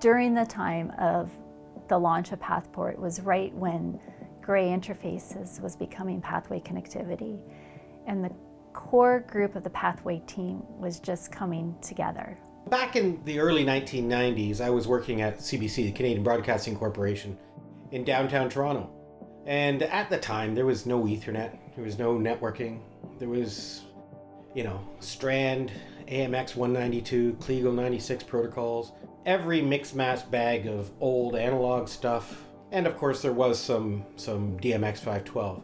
during the time of the launch of Pathport was right when Gray Interfaces was becoming Pathway Connectivity, and the core group of the Pathway team was just coming together. Back in the early 1990s, I was working at CBC, the Canadian Broadcasting Corporation, in downtown Toronto. And at the time, there was no Ethernet, there was no networking, there was, Strand, AMX 192, Kliegel 96 protocols, every mix-mash bag of old analog stuff, and of course there was some DMX 512.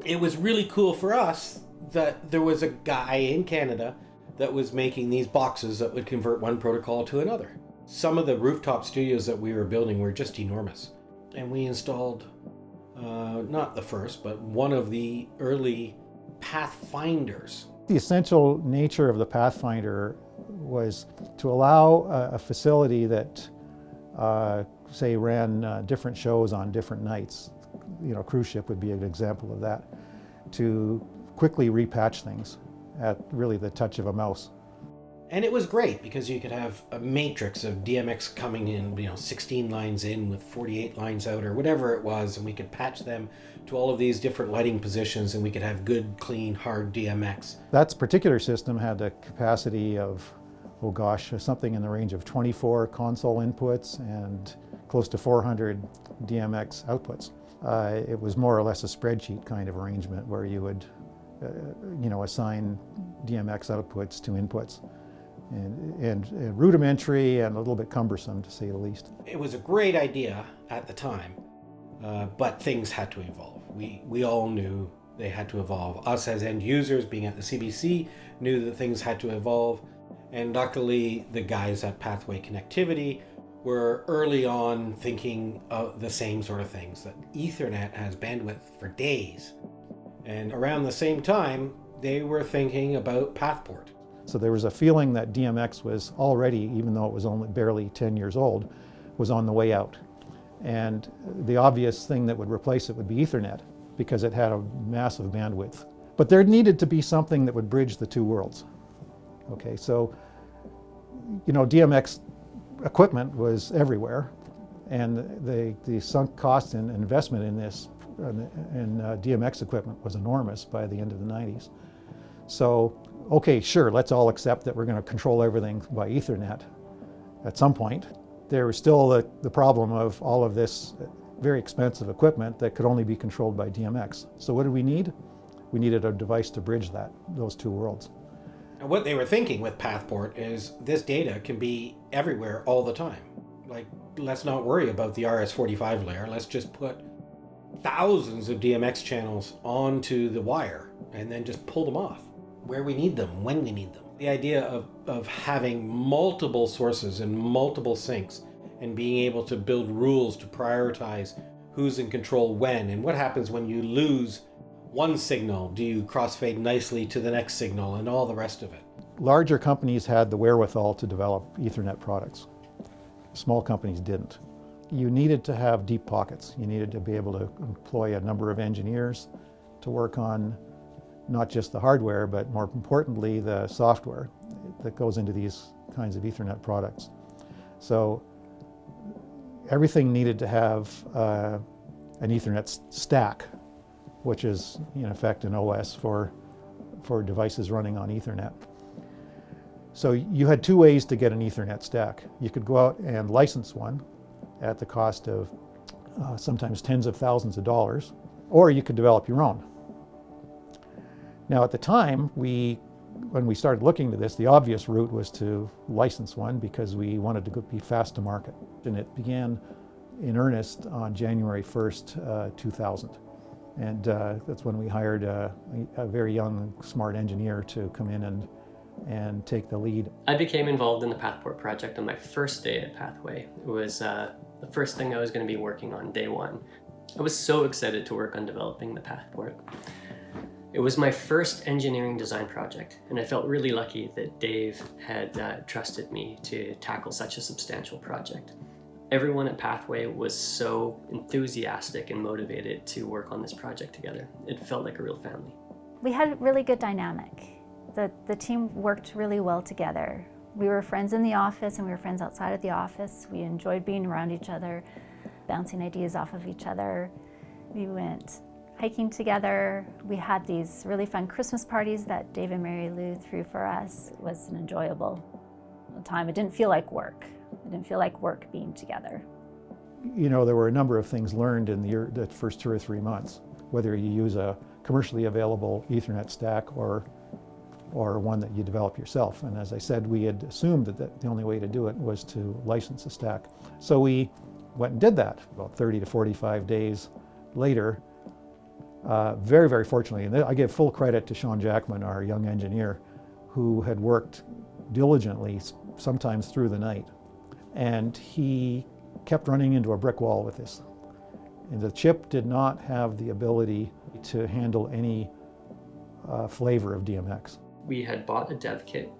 It was really cool for us that there was a guy in Canada that was making these boxes that would convert one protocol to another. Some of the rooftop studios that we were building were just enormous. And we installed, not the first, but one of the early Pathfinders. The essential nature of the Pathfinder was to allow a facility that, say, ran different shows on different nights. Cruise ship would be an example of that, to quickly repatch things at really the touch of a mouse. And it was great because you could have a matrix of DMX coming in, 16 lines in with 48 lines out or whatever it was, and we could patch them to all of these different lighting positions, and we could have good, clean, hard DMX. That particular system had a capacity of, something in the range of 24 console inputs and close to 400 DMX outputs. It was more or less a spreadsheet kind of arrangement where you would, assign DMX outputs to inputs. And rudimentary and a little bit cumbersome, to say the least. It was a great idea at the time, but things had to evolve. We all knew they had to evolve. Us as end users, being at the CBC, knew that things had to evolve. And luckily, the guys at Pathway Connectivity were early on thinking of the same sort of things, that Ethernet has bandwidth for days. And around the same time, they were thinking about Pathport. So there was a feeling that DMX was already, even though it was only barely 10 years old, was on the way out. And the obvious thing that would replace it would be Ethernet, because it had a massive bandwidth. But there needed to be something that would bridge the two worlds. Okay, so, DMX equipment was everywhere, and the sunk cost and investment in this, in DMX equipment was enormous by the end of the 90s. So, okay, sure, let's all accept that we're going to control everything by Ethernet at some point. There was still the problem of all of this very expensive equipment that could only be controlled by DMX. So what did we need? We needed a device to bridge those two worlds. And what they were thinking with Pathport is this data can be everywhere all the time. Like, let's not worry about the RS-45 layer. Let's just put thousands of DMX channels onto the wire and then just pull them off where we need them, when we need them. The idea of having multiple sources and multiple syncs and being able to build rules to prioritize who's in control when, and what happens when you lose one signal. Do you crossfade nicely to the next signal and all the rest of it? Larger companies had the wherewithal to develop Ethernet products. Small companies didn't. You needed to have deep pockets. You needed to be able to employ a number of engineers to work on not just the hardware, but more importantly, the software that goes into these kinds of Ethernet products. So everything needed to have an Ethernet stack, which is in effect an OS for devices running on Ethernet. So you had two ways to get an Ethernet stack. You could go out and license one at the cost of sometimes tens of thousands of dollars, or you could develop your own. Now at the time, when we started looking into this, the obvious route was to license one because we wanted to be fast to market. And it began in earnest on January 1st, 2000. And that's when we hired a very young, smart engineer to come in and take the lead. I became involved in the Pathport project on my first day at Pathway. It was the first thing I was going to be working on day one. I was so excited to work on developing the Pathport. It was my first engineering design project, and I felt really lucky that Dave had trusted me to tackle such a substantial project. Everyone at Pathway was so enthusiastic and motivated to work on this project together. It felt like a real family. We had a really good dynamic. The team worked really well together. We were friends in the office and we were friends outside of the office. We enjoyed being around each other, bouncing ideas off of each other. We went hiking together. We had these really fun Christmas parties that Dave and Mary Lou threw for us. It was an enjoyable time. It didn't feel like work. It didn't feel like work being together. You know, there were a number of things learned in the first 2 or 3 months, whether you use a commercially available Ethernet stack or one that you develop yourself. And as I said, we had assumed that the only way to do it was to license a stack. So we went and did that. About 30 to 45 days later, very, very fortunately, and I give full credit to Sean Jackman, our young engineer, who had worked diligently, sometimes through the night. And he kept running into a brick wall with this. And the chip did not have the ability to handle any flavor of DMX. We had bought a dev kit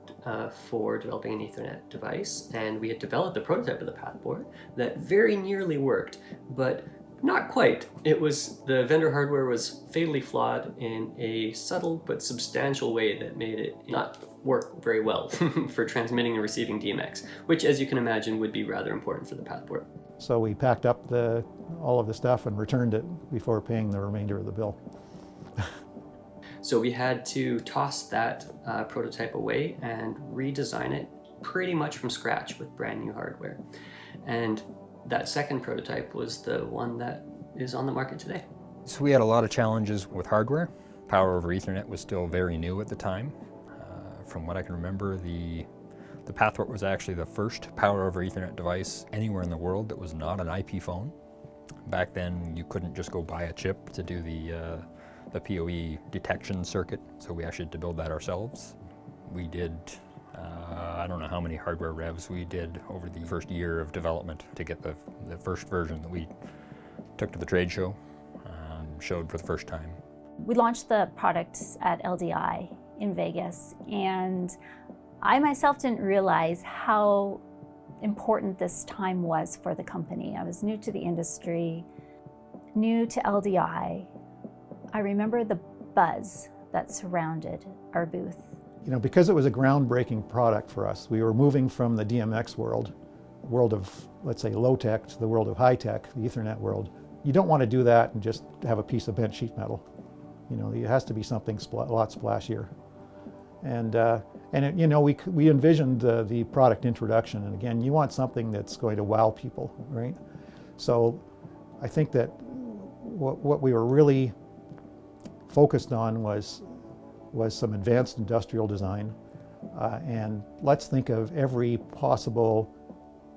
for developing an Ethernet device, and we had developed a prototype of the Pathport that very nearly worked, but not quite. The vendor hardware was fatally flawed in a subtle but substantial way that made it not work very well for transmitting and receiving DMX, which, as you can imagine, would be rather important for the Pathport. So we packed up all of the stuff and returned it before paying the remainder of the bill. So we had to toss that prototype away and redesign it pretty much from scratch with brand new hardware. And that second prototype was the one that is on the market today. So we had a lot of challenges with hardware. Power over Ethernet was still very new at the time. From what I can remember, the Pathport was actually the first power over Ethernet device anywhere in the world that was not an IP phone. Back then, you couldn't just go buy a chip to do the PoE detection circuit, so we actually had to build that ourselves. We did, I don't know how many hardware revs we did over the first year of development to get the first version that we took to the trade show, showed for the first time. We launched the product at LDI in Vegas, and I myself didn't realize how important this time was for the company. I was new to the industry, new to LDI. I remember the buzz that surrounded our booth. You know, because it was a groundbreaking product for us, we were moving from the DMX world of, let's say, low tech, to the world of high tech, the Ethernet world. You don't want to do that and just have a piece of bent sheet metal. You know, it has to be something a lot splashier. And you know, we envisioned the product introduction, and again, you want something that's going to wow people, right? So I think that what we were really focused on was some advanced industrial design, and let's think of every possible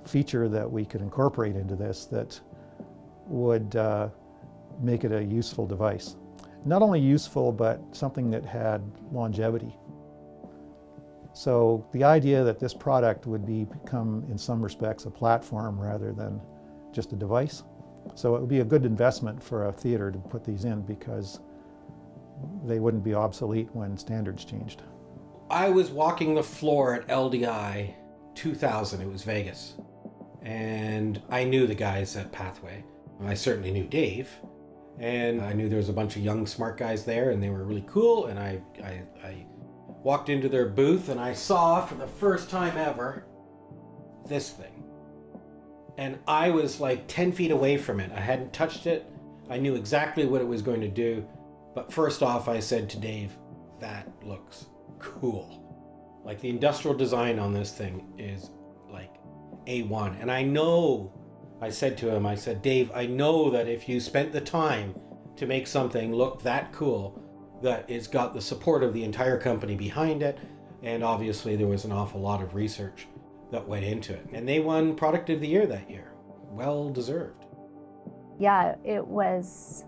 feature that we could incorporate into this that would make it a useful device. Not only useful, but something that had longevity. So the idea that this product would become, in some respects, a platform rather than just a device. So it would be a good investment for a theater to put these in, because they wouldn't be obsolete when standards changed. I was walking the floor at LDI 2000, it was Vegas, and I knew the guys at Pathway. I certainly knew Dave, and I knew there was a bunch of young smart guys there, and they were really cool, and I walked into their booth and I saw for the first time ever this thing. And I was like 10 feet away from it. I hadn't touched it. I knew exactly what it was going to do. But first off, I said to Dave, that looks cool. Like, the industrial design on this thing is like A1. And I said to him, Dave, I know that if you spent the time to make something look that cool, that it's got the support of the entire company behind it, and obviously there was an awful lot of research that went into it. And they won Product of the Year that year. Well deserved. Yeah, it was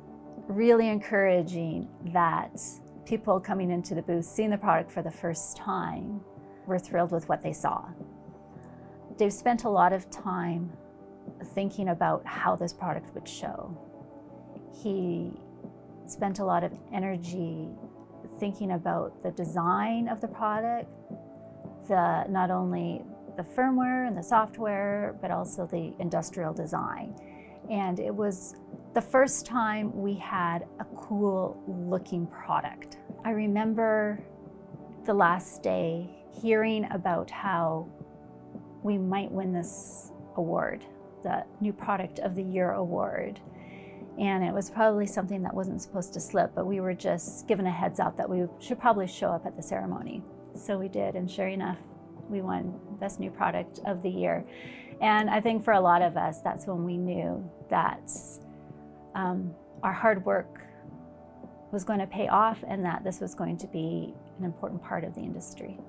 really encouraging that people coming into the booth, seeing the product for the first time, were thrilled with what they saw. Dave spent a lot of time thinking about how this product would show. He spent a lot of energy thinking about the design of the product, not only the firmware and the software, but also the industrial design. And it was the first time we had a cool looking product. I remember the last day hearing about how we might win this award, the New Product of the Year award. And it was probably something that wasn't supposed to slip, but we were just given a heads up that we should probably show up at the ceremony. So we did, and sure enough, we won Best New Product of the Year. And I think for a lot of us, that's when we knew that our hard work was going to pay off and that this was going to be an important part of the industry.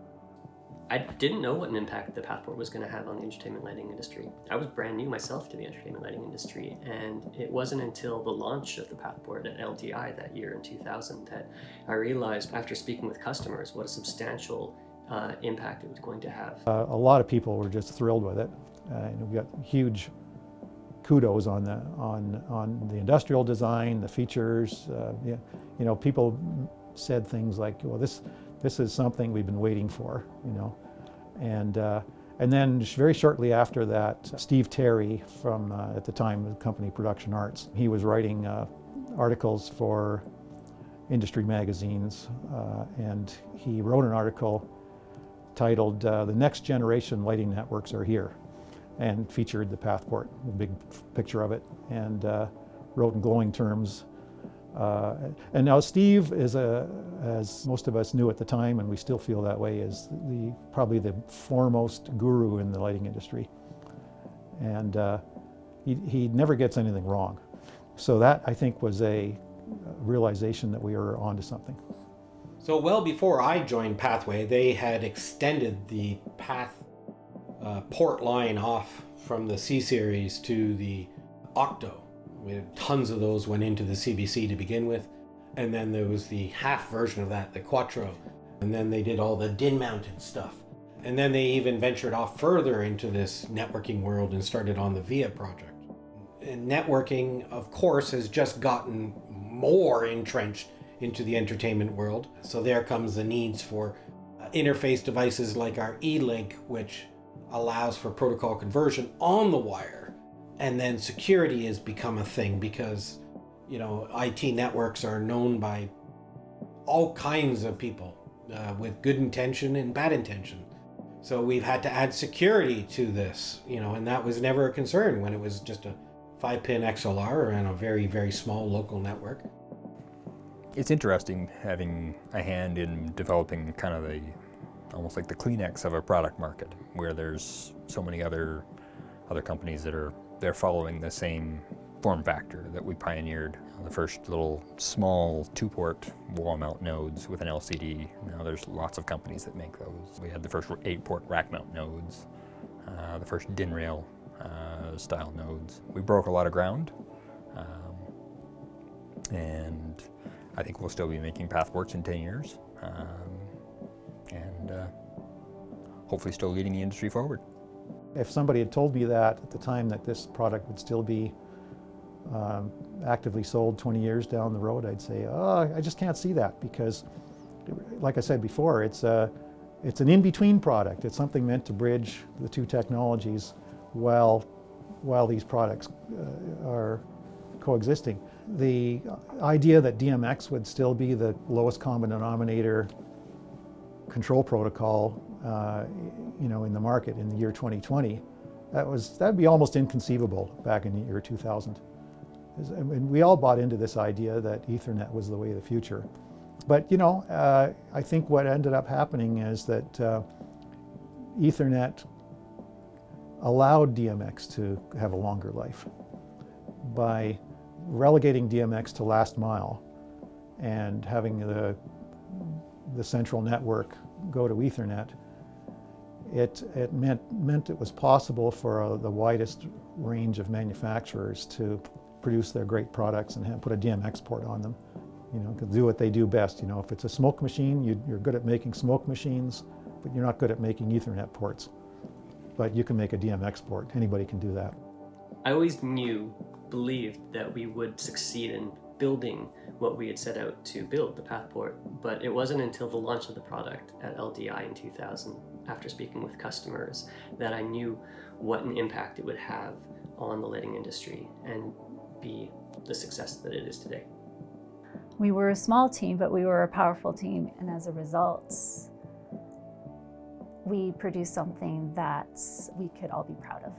I didn't know what an impact the Pathport was going to have on the entertainment lighting industry. I was brand new myself to the entertainment lighting industry, and it wasn't until the launch of the Pathport at LDI that year in 2000 that I realized, after speaking with customers, what a substantial impact it was going to have. A lot of people were just thrilled with it. We got huge kudos on the industrial design, the features. People said things like, "Well, this is something we've been waiting for," and then very shortly after that, Steve Terry from at the time the company Production Arts, he was writing articles for industry magazines, and he wrote an article titled "The Next Generation Lighting Networks Are Here," and featured the Pathport, a big picture of it, and wrote in glowing terms. And now Steve is as most of us knew at the time, and we still feel that way, is probably the foremost guru in the lighting industry. And he never gets anything wrong. So that, I think, was a realization that we were onto something. So well before I joined Pathway, they had extended the Pathport line off from the C-Series to the Octo. Tons of those went into the CBC to begin with, and then there was the half version of that, the Quattro, and then they did all the DIN-mounted stuff, and then they even ventured off further into this networking world and started on the VIA project. And networking, of course, has just gotten more entrenched into the entertainment world, so there comes the needs for interface devices like our E-Link, which allows for protocol conversion on the wire. And then security has become a thing because, IT networks are known by all kinds of people with good intention and bad intention. So we've had to add security to this, and that was never a concern when it was just a 5-pin XLR and a very, very small local network. It's interesting having a hand in developing kind of almost like the Kleenex of a product market, where there's so many other companies they're following the same form factor that we pioneered. The first little small 2-port wall mount nodes with an LCD. Now there's lots of companies that make those. We had the first 8-port rack mount nodes, the first DIN rail style nodes. We broke a lot of ground, and I think we'll still be making Pathports in 10 years, and hopefully still leading the industry forward. If somebody had told me that at the time that this product would still be actively sold 20 years down the road, I'd say, I just can't see that, because, like I said before, it's an in-between product. It's something meant to bridge the two technologies while these products are coexisting. The idea that DMX would still be the lowest common denominator control protocol in the market in the year 2020, that'd be almost inconceivable back in the year 2000. We all bought into this idea that Ethernet was the way of the future. But I think what ended up happening is that Ethernet allowed DMX to have a longer life by relegating DMX to last mile and having the central network go to Ethernet. It meant it was possible for the widest range of manufacturers to produce their great products and put a DMX port on them. Do what they do best. If it's a smoke machine, you're good at making smoke machines, but you're not good at making Ethernet ports. But you can make a DMX port. Anybody can do that. I always believed that we would succeed in building what we had set out to build, the Pathport, but it wasn't until the launch of the product at LDI in 2000, after speaking with customers, that I knew what an impact it would have on the lighting industry and be the success that it is today. We were a small team, but we were a powerful team, and as a result, we produced something that we could all be proud of.